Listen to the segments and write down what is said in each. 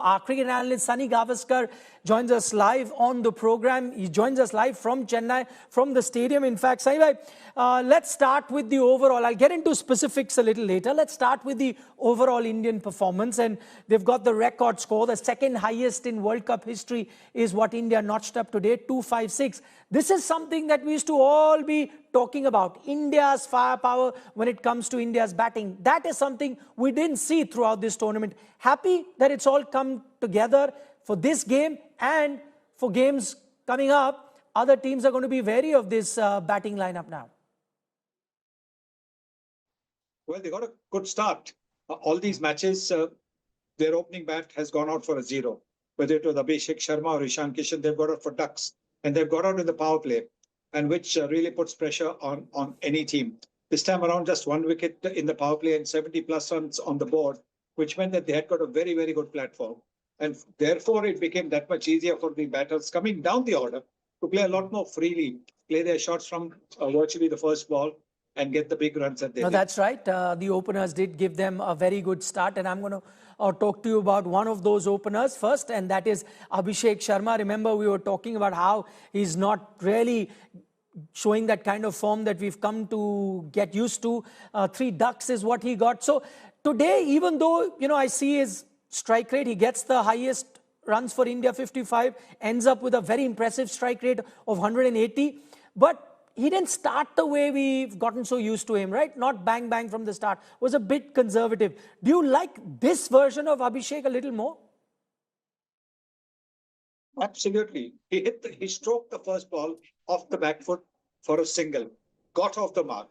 Our cricket analyst Sunil Gavaskar joins us live on the program. He joins us live from Chennai, from the stadium. In fact, Sunil, let's start with the overall. I'll get into specifics a little later. Let's start with the overall Indian performance. And they've got the record score. The second highest in World Cup history is what India notched up today, 256. This is something that we used to all be talking about. India's firepower when it comes to India's batting. That is something we didn't see throughout this tournament. Happy that it's all come together for this game and for games coming up. Other teams are going to be wary of this batting lineup now. Well, they got a good start. All these matches, their opening bat has gone out for a 0. Whether it was Abhishek Sharma or Ishan Kishan, they've got out for ducks. And they've got out in the power play, and which really puts pressure on any team. This time around, just 1 wicket in the power play and 70 plus runs on the board, which meant that they had got a very, very good platform. And therefore, it became that much easier for the batters coming down the order to play a lot more freely, play their shots from virtually the first ball and get the big runs that they did. That's right. The openers did give them a very good start. And I'm going to talk to you about one of those openers first, and that is Abhishek Sharma. Remember, we were talking about how he's not really showing that kind of form that we've come to get used to. 3 ducks is what he got. So today, even though, I see his strike rate, he gets the highest runs for India, 55, ends up with a very impressive strike rate of 180. But he didn't start the way we've gotten so used to him, right? Not bang, bang from the start. Was a bit conservative. Do you like this version of Abhishek a little more? Absolutely. He stroked the first ball off the back foot for a single, got off the mark.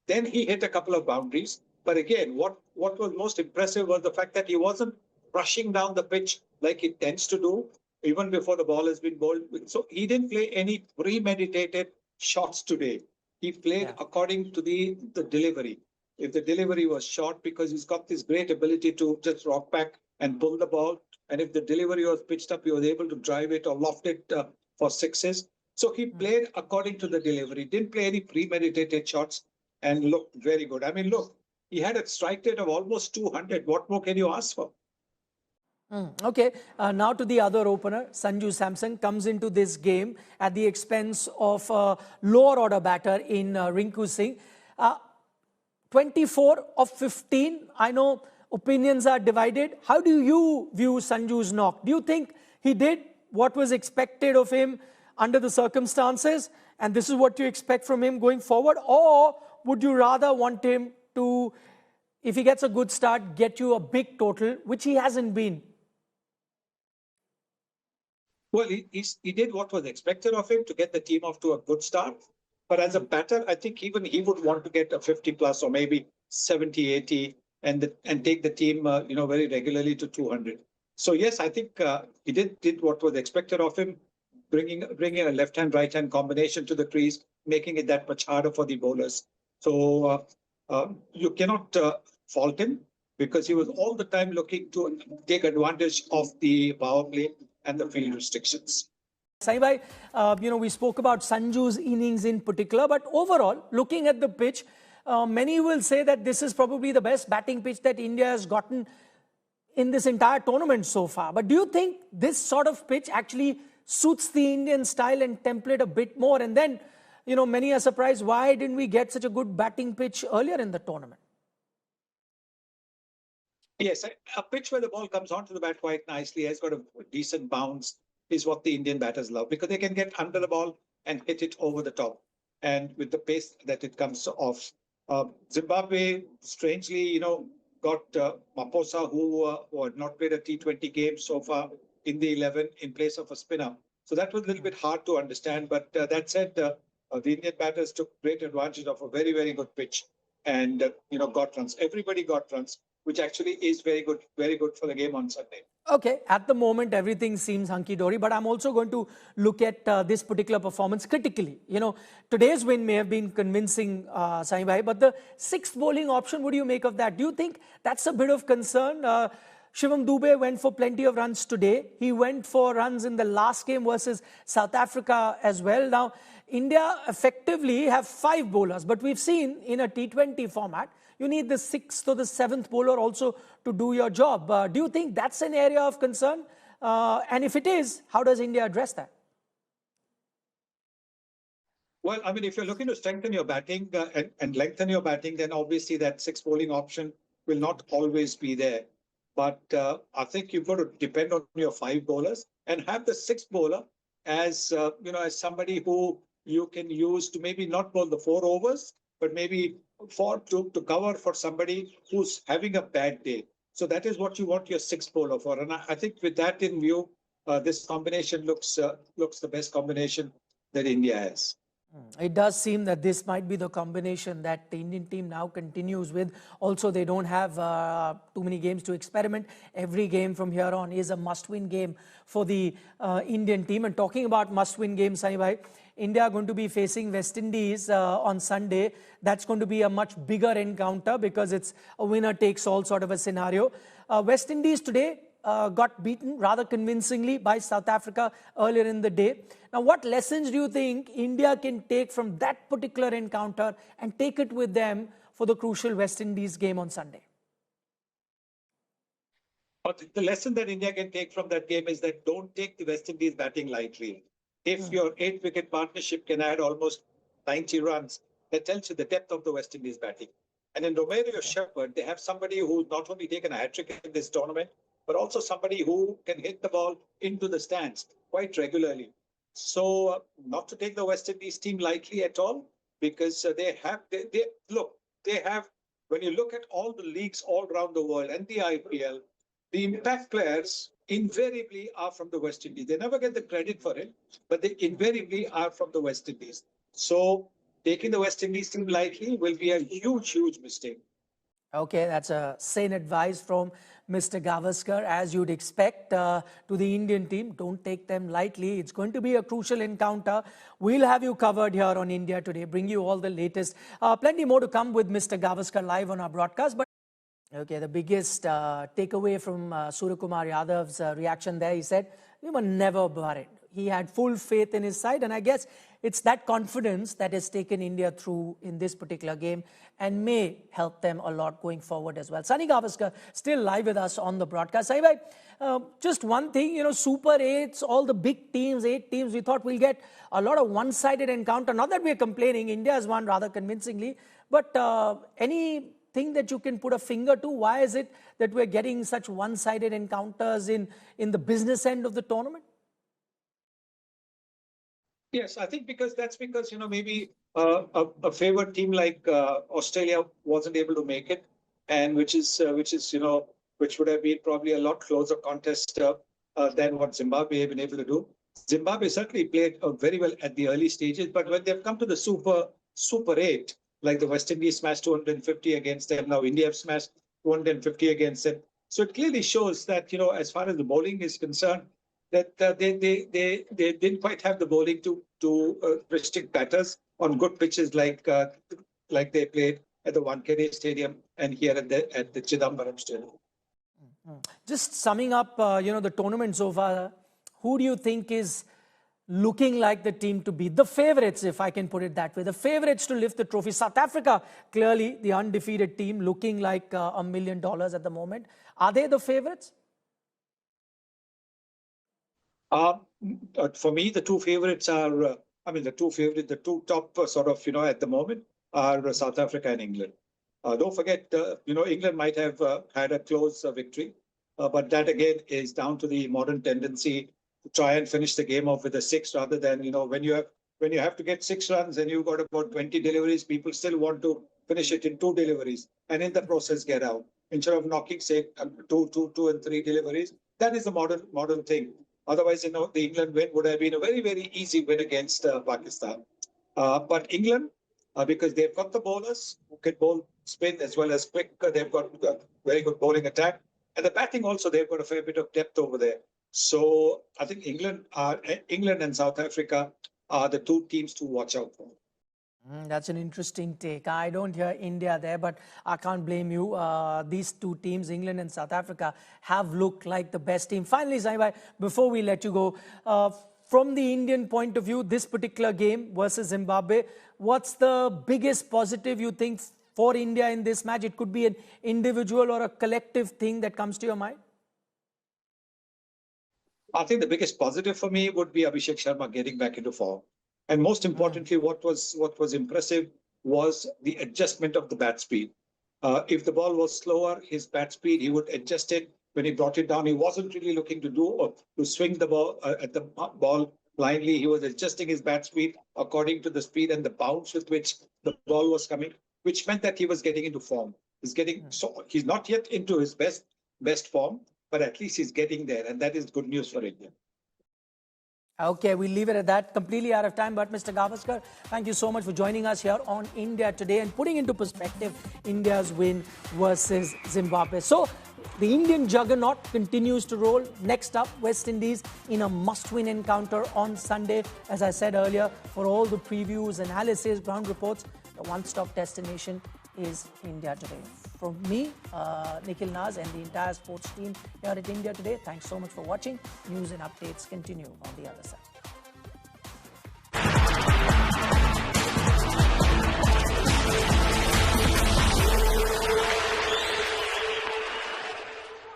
Then he hit a couple of boundaries. But again, what was most impressive was the fact that he wasn't rushing down the pitch like he tends to do, even before the ball has been bowled. So he didn't play any premeditated shots today. He played according to the delivery. If the delivery was short, because he's got this great ability to just rock back and pull the ball. And if the delivery was pitched up, he was able to drive it or loft it for sixes. So he played according to the delivery, didn't play any premeditated shots and looked very good. I mean, look, he had a strike rate of almost 200. What more can you ask for? Okay, now to the other opener, Sanju Samson comes into this game at the expense of a lower order batter in Rinku Singh. 24 of 15, I know opinions are divided. How do you view Sanju's knock? Do you think he did what was expected of him under the circumstances, and this is what you expect from him going forward? Or would you rather want him to, if he gets a good start, get you a big total, which he hasn't been? Well, he did what was expected of him to get the team off to a good start. But as a batter, I think even he would want to get a 50 plus or maybe 70, 80 and take the team, very regularly to 200. So, yes, I think he did what was expected of him, bringing a left-hand, right-hand combination to the crease, making it that much harder for the bowlers. So you cannot fault him because he was all the time looking to take advantage of the power play and the field restrictions. Sai, we spoke about Sanju's innings in particular, but overall, looking at the pitch, many will say that this is probably the best batting pitch that India has gotten in this entire tournament so far. But do you think this sort of pitch actually suits the Indian style and template a bit more? And then, many are surprised, why didn't we get such a good batting pitch earlier in the tournament? Yes, a pitch where the ball comes onto the bat quite nicely, has got a decent bounce, is what the Indian batters love because they can get under the ball and hit it over the top. And with the pace that it comes off. Zimbabwe, strangely, got Maposa, who had not played a T20 game so far in the 11 in place of a spinner. So that was a little bit hard to understand. But that said, the Indian batters took great advantage of a very, very good pitch and, got runs. Everybody got runs, which actually is very good for the game on Sunday. Okay, at the moment, everything seems hunky-dory, but I'm also going to look at this particular performance critically. Today's win may have been convincing, Sai Bhai, but the 6th bowling option, what do you make of that? Do you think that's a bit of concern? Shivam Dube went for plenty of runs today. He went for runs in the last game versus South Africa as well. Now, India effectively have 5 bowlers, but we've seen in a T20 format, you need the 6th or the 7th bowler also to do your job. Do you think that's an area of concern? And if it is, how does India address that? Well, I mean, if you're looking to strengthen your batting and lengthen your batting, then obviously that 6 bowling option will not always be there. But I think you've got to depend on your 5 bowlers and have the 6th bowler as as somebody who you can use to maybe not bowl the 4 overs, but maybe to cover for somebody who's having a bad day. So that is what you want your 6th bowler for. And I think with that in view, this combination looks the best combination that India has. It does seem that this might be the combination that the Indian team now continues with. Also, they don't have too many games to experiment. Every game from here on is a must-win game for the Indian team. And talking about must-win games, Sunny bhai, India are going to be facing West Indies on Sunday. That's going to be a much bigger encounter because it's a winner-takes-all sort of a scenario. West Indies today got beaten rather convincingly by South Africa earlier in the day. Now, what lessons do you think India can take from that particular encounter and take it with them for the crucial West Indies game on Sunday? But the lesson that India can take from that game is that don't take the West Indies batting lightly. If your 8-wicket partnership can add almost 90 runs, that tells you the depth of the West Indies batting. And in Romario Shepherd, they have somebody who's not only taken a hat-trick in this tournament, but also somebody who can hit the ball into the stands quite regularly. So not to take the West Indies team lightly at all, because they have, when you look at all the leagues all around the world and the IPL, the impact players invariably are from the West Indies. They never get the credit for it, but they invariably are from the West Indies. So taking the West Indies team lightly will be a huge, huge mistake. Okay, that's a sane advice from Mr. Gavaskar, as you'd expect to the Indian team. Don't take them lightly. It's going to be a crucial encounter. We'll have you covered here on India Today, bring you all the latest. Plenty more to come with Mr. Gavaskar live on our broadcast. But okay, the biggest takeaway from Suryakumar Yadav's reaction there, he said, we were never worried. He had full faith in his side, and I guess it's that confidence that has taken India through in this particular game and may help them a lot going forward as well. Sunil Gavaskar still live with us on the broadcast. Sunil bhai, just one thing, Super 8s, all the big teams, 8 teams, we thought we'll get a lot of one-sided encounter. Not that we're complaining, India has won rather convincingly, but anything that you can put a finger to, why is it that we're getting such one-sided encounters in the business end of the tournament? Yes, I think that's because maybe a favored team like Australia wasn't able to make it, and which would have been probably a lot closer contest than what Zimbabwe have been able to do. Zimbabwe certainly played very well at the early stages, but when they've come to the Super 8, like the West Indies smashed 250 against them, now India have smashed 250 against them. So it clearly shows that as far as the bowling is concerned, that they didn't quite have the bowling to restrict batters on good pitches like they played at the Wankhede Stadium and here at the Chidambaram Stadium. Just summing up, the tournament so far, who do you think is looking like the team to beat? The favourites, if I can put it that way, the favourites to lift the trophy. South Africa, clearly the undefeated team, looking like $1 million at the moment. Are they the favourites? For me, the two favorites are, the two top at the moment are South Africa and England. Don't forget, England might have had a close victory, but that again is down to the modern tendency to try and finish the game off with a 6 rather than, when you have to get 6 runs and you've got about 20 deliveries, people still want to finish it in 2 deliveries and in the process get out instead of knocking, say, 2 and 3 deliveries. That is the modern thing. Otherwise, the England win would have been a very, very easy win against Pakistan. But England, because they've got the bowlers who can bowl spin as well as quick, they've got very good bowling attack. And the batting also, they've got a fair bit of depth over there. So I think England and South Africa are the two teams to watch out for. That's an interesting take. I don't hear India there, but I can't blame you. These two teams, England and South Africa, have looked like the best team. Finally, Zainbhai, before we let you go, from the Indian point of view, this particular game versus Zimbabwe, what's the biggest positive you think for India in this match? It could be an individual or a collective thing that comes to your mind. I think the biggest positive for me would be Abhishek Sharma getting back into form. And most importantly, what was impressive was the adjustment of the bat speed. If the ball was slower, his bat speed, he would adjust it. When he brought it down, he wasn't really looking to swing the ball at the ball blindly. He was adjusting his bat speed according to the speed and the bounce with which the ball was coming, which meant that he was getting into form. He's not yet into his best form, but at least he's getting there, and that is good news for India. Okay, we'll leave it at that. Completely out of time, but Mr. Gavaskar, thank you so much for joining us here on India Today and putting into perspective India's win versus Zimbabwe. So, the Indian juggernaut continues to roll. Next up, West Indies in a must-win encounter on Sunday. As I said earlier, for all the previews, analysis, ground reports, the one-stop destination is India Today. From me, Nikhil Naz, and the entire sports team here at India Today, thanks so much for watching. News and updates continue on the other side.